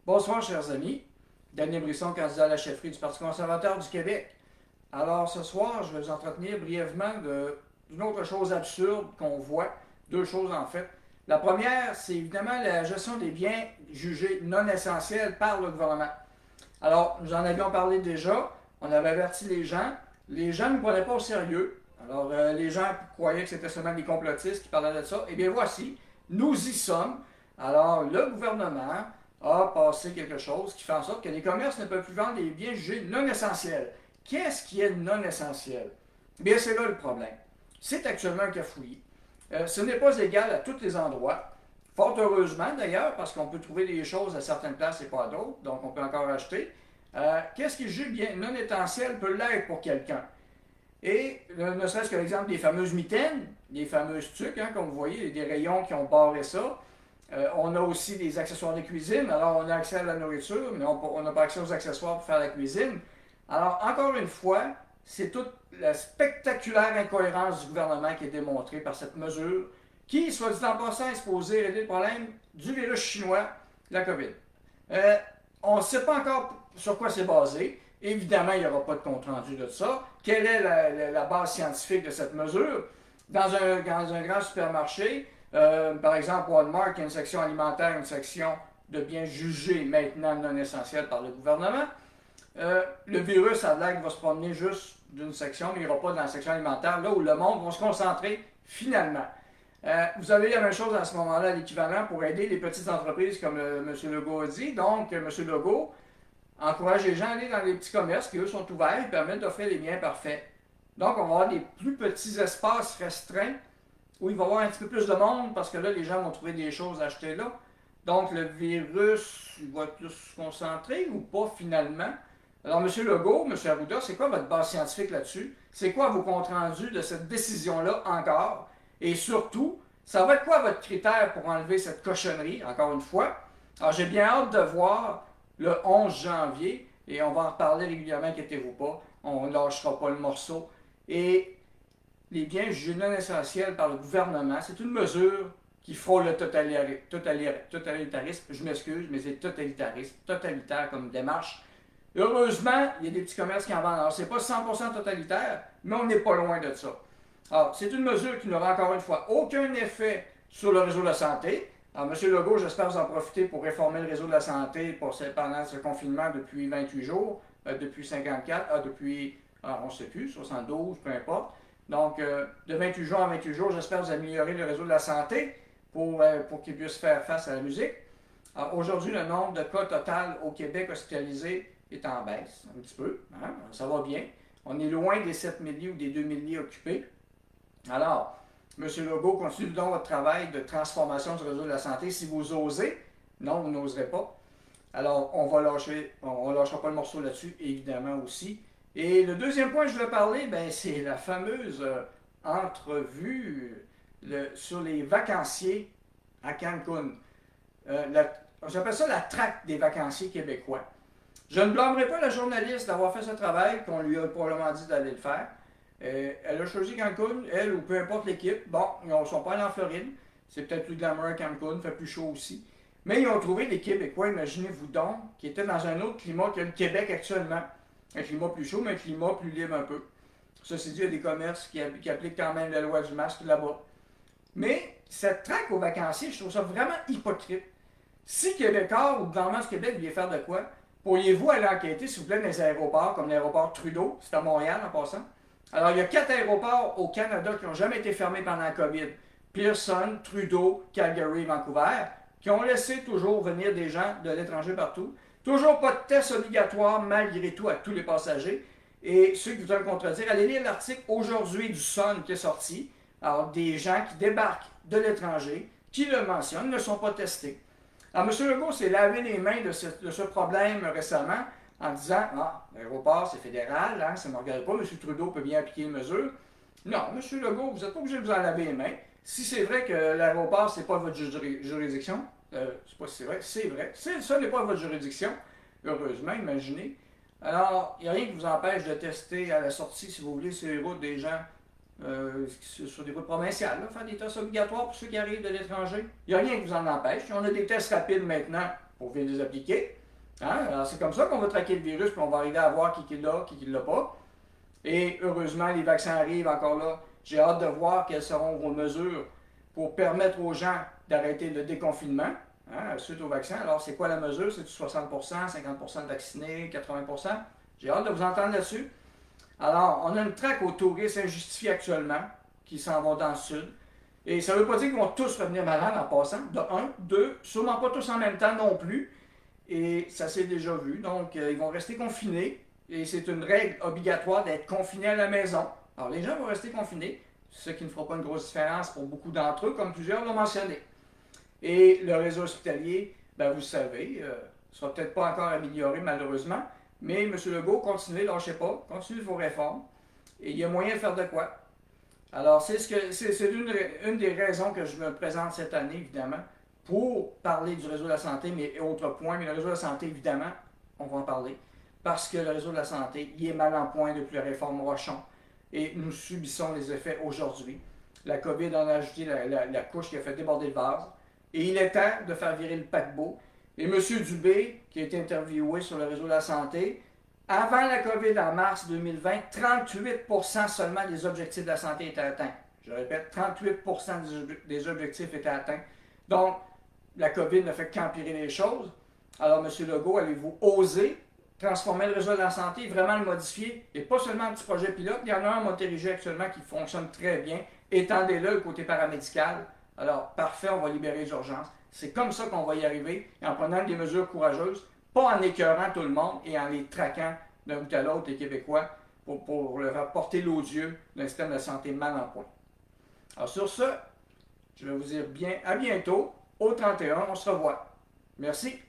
Bonsoir, chers amis. Daniel Brisson, candidat à la chefferie du Parti conservateur du Québec. Alors, ce soir, je vais vous entretenir brièvement d'une autre chose absurde qu'on voit. Deux choses, en fait. La première, c'est évidemment la gestion des biens jugés non essentiels par le gouvernement. Alors, nous en avions parlé déjà. On avait averti les gens. Les gens ne nous prenaient pas au sérieux. Alors, les gens croyaient que c'était seulement des complotistes qui parlaient de ça. Eh bien, voici, nous y sommes. Alors, le gouvernement a passé quelque chose qui fait en sorte que les commerces ne peuvent plus vendre des biens jugés non essentiels. Qu'est-ce qui est non essentiel? Eh bien, c'est là le problème. C'est actuellement un cafouillis. Ce n'est pas égal à tous les endroits. Fort heureusement d'ailleurs, parce qu'on peut trouver des choses à certaines places et pas à d'autres, donc on peut encore acheter. Qu'est-ce qui est jugé bien non essentiel peut l'être pour quelqu'un? Et ne serait-ce que l'exemple des fameuses mitaines, des fameuses tuques, hein, comme vous voyez, des rayons qui ont barré ça. On a aussi des accessoires de cuisine. Alors, on a accès à la nourriture, mais on n'a pas accès aux accessoires pour faire la cuisine. Alors, encore une fois, c'est toute la spectaculaire incohérence du gouvernement qui est démontrée par cette mesure qui, soit dit en passant, est supposée régler le problème du virus chinois, la COVID. Euh, on ne sait pas encore sur quoi c'est basé. Évidemment, il n'y aura pas de compte-rendu de ça. Quelle est la base scientifique de cette mesure? Dans un grand supermarché, par exemple, Walmart, qui a une section alimentaire, une section de biens jugés maintenant non essentiels par le gouvernement. Le virus, à l'air, va se promener juste d'une section, mais il n'ira pas dans la section alimentaire, là où le monde va se concentrer finalement. Vous avez la même chose à ce moment-là, l'équivalent pour aider les petites entreprises, comme M. Legault a dit. Donc, M. Legault encourage les gens à aller dans les petits commerces qui, eux, sont ouverts et permettent d'offrir les biens parfaits. Donc, on va avoir des plus petits espaces restreints où il va y avoir un petit peu plus de monde parce que là, les gens vont trouver des choses à acheter là. Donc, le virus il va être plus concentré ou pas finalement? Alors, M. Legault, M. Arruda, c'est quoi votre base scientifique là-dessus? C'est quoi vos comptes rendus de cette décision-là encore? Et surtout, ça va être quoi votre critère pour enlever cette cochonnerie, encore une fois? Alors, j'ai bien hâte de voir le 11 janvier, et on va en reparler régulièrement, inquiétez-vous pas, on ne lâchera pas le morceau. Et les biens jugés non essentiels par le gouvernement, c'est une mesure qui frôle le totalitarisme, je m'excuse, mais c'est totalitarisme, totalitaire comme démarche. Heureusement, il y a des petits commerces qui en vendent. Alors, c'est pas 100% totalitaire, mais on n'est pas loin de ça. Alors, c'est une mesure qui n'aura encore une fois aucun effet sur le réseau de la santé. Alors, M. Legault, j'espère vous en profiter pour réformer le réseau de la santé pendant ce confinement depuis 28 jours, depuis 54, depuis, on ne sait plus, 72, peu importe. Donc, de 28 jours en 28 jours, j'espère vous améliorer le réseau de la santé pour qu'il puisse faire face à la musique. Aujourd'hui, le nombre de cas total au Québec hospitalisés est en baisse, un petit peu. Hein? Ça va bien. On est loin des 7000 lits ou des 2000 lits occupés. Alors, M. Legault, continuez donc votre travail de transformation du réseau de la santé si vous osez. Non, vous n'oserez pas. Alors, on lâchera pas le morceau là-dessus, évidemment aussi. Et le deuxième point que je voulais parler, ben, c'est la fameuse entrevue sur les vacanciers à Cancun. J'appelle ça la traque des vacanciers québécois. Je ne blâmerai pas la journaliste d'avoir fait ce travail, qu'on lui a probablement dit d'aller le faire. Elle a choisi Cancun, elle ou peu importe l'équipe. Bon, ils ne sont pas allés en Floride. C'est peut-être plus glamour à Cancun, fait plus chaud aussi. Mais ils ont trouvé des Québécois, imaginez-vous donc, qui étaient dans un autre climat que le Québec actuellement. Un climat plus chaud, mais un climat plus libre un peu. Ceci dit, il y a des commerces qui appliquent quand même la loi du masque là-bas. Mais cette traque aux vacanciers, je trouve ça vraiment hypocrite. Si Québécois ou le gouvernement du Québec voulait faire de quoi, pourriez-vous aller enquêter, s'il vous plaît, dans les aéroports, comme l'aéroport Trudeau, c'est à Montréal en passant? Alors, il y a 4 aéroports au Canada qui n'ont jamais été fermés pendant la COVID. Pearson, Trudeau, Calgary, Vancouver, qui ont laissé toujours venir des gens de l'étranger partout. Toujours pas de test obligatoire malgré tout à tous les passagers. Et ceux qui voudraient me contredire, allez lire l'article aujourd'hui du Sun qui est sorti. Alors, des gens qui débarquent de l'étranger, qui le mentionnent, ne sont pas testés. Alors, M. Legault s'est lavé les mains de ce problème récemment en disant ah, l'aéroport c'est fédéral, hein, ça ne me regarde pas, M. Trudeau peut bien appliquer les mesures. Non, M. Legault, vous n'êtes pas obligé de vous en laver les mains. Si c'est vrai que l'aéroport, c'est pas votre juridiction, c'est pas si c'est vrai, c'est vrai. Ça n'est pas votre juridiction, heureusement, imaginez. Alors, il n'y a rien qui vous empêche de tester à la sortie, si vous voulez, sur les routes des gens, sur des routes provinciales, là, faire des tests obligatoires pour ceux qui arrivent de l'étranger. Il n'y a rien qui vous en empêche. On a des tests rapides maintenant pour venir les appliquer. Hein? Alors, c'est comme ça qu'on va traquer le virus, puis on va arriver à voir qui l'a, qui ne l'a pas. Et heureusement, les vaccins arrivent encore là. J'ai hâte de voir quelles seront vos mesures pour permettre aux gens d'arrêter le déconfinement, hein, suite au vaccin. Alors, c'est quoi la mesure? C'est du 60%, 50% de vaccinés, 80%? J'ai hâte de vous entendre là-dessus. Alors, on a une traque aux touristes injustifiés actuellement, qui s'en vont dans le sud. Et ça ne veut pas dire qu'ils vont tous revenir malades en passant, de un. Deux, sûrement pas tous en même temps non plus. Et ça s'est déjà vu. Donc, ils vont rester confinés. Et c'est une règle obligatoire d'être confiné à la maison. Alors, les gens vont rester confinés, ce qui ne fera pas une grosse différence pour beaucoup d'entre eux, comme plusieurs l'ont mentionné. Et le réseau hospitalier, ben, vous savez, ne sera peut-être pas encore amélioré malheureusement, mais M. Legault, continuez, lâchez pas, continuez vos réformes. Et il y a moyen de faire de quoi. Alors, c'est une des raisons que je me présente cette année, évidemment, pour parler du réseau de la santé, mais autre point. Mais le réseau de la santé, évidemment, on va en parler. Parce que le réseau de la santé, il est mal en point depuis la réforme Rochon. Et nous subissons les effets aujourd'hui. La COVID en a ajouté la couche qui a fait déborder le vase. Et il est temps de faire virer le paquebot. Et M. Dubé, qui a été interviewé sur le réseau de la santé, avant la COVID en mars 2020, 38% seulement des objectifs de la santé étaient atteints. Je répète, 38% des objectifs étaient atteints. Donc, la COVID ne fait qu'empirer les choses. Alors, M. Legault, allez-vous oser transformer le réseau de la santé, vraiment le modifier, et pas seulement un petit projet pilote, il y en a un en Montérégie actuellement qui fonctionne très bien, étendez-le le côté paramédical. Alors, parfait, on va libérer les urgences. C'est comme ça qu'on va y arriver, en prenant des mesures courageuses, pas en écœurant tout le monde et en les traquant d'un bout à l'autre, les Québécois, pour leur porter l'odieux d'un système de santé mal en point. Alors sur ce, je vais vous dire à bientôt, au 31, on se revoit. Merci.